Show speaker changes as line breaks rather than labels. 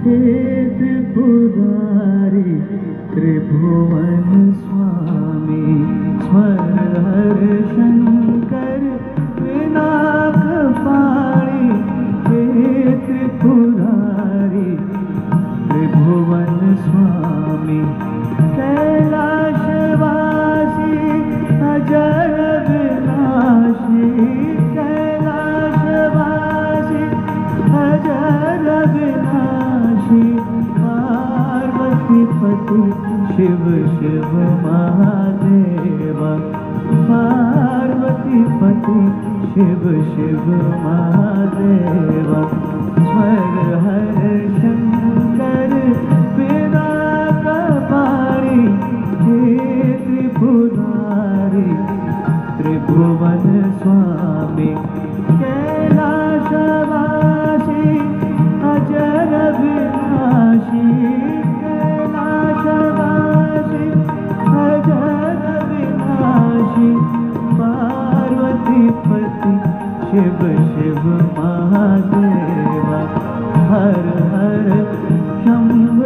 हे त्रिपुरारी त्रिभुवन स्वामी स्वर हर शंकर विनाक पाणी हे त्रिपुरारी त्रिभुवन स्वामी कैलाशवासी अजर विनाशी कैलाशवासी अजर विनाशी पार्वती पति शिव शिव महादेवा पार्वती पति शिव शिव महादेवा स्वर हर शंकर विनाक पाणी हे त्रिपुरारी त्रिभुवन स्वामी कैलाशवासी अजर विनाशी कैलाशवासी अजर विनाशी पार्वती पति शिव शिव महादेवा हर हर शंभो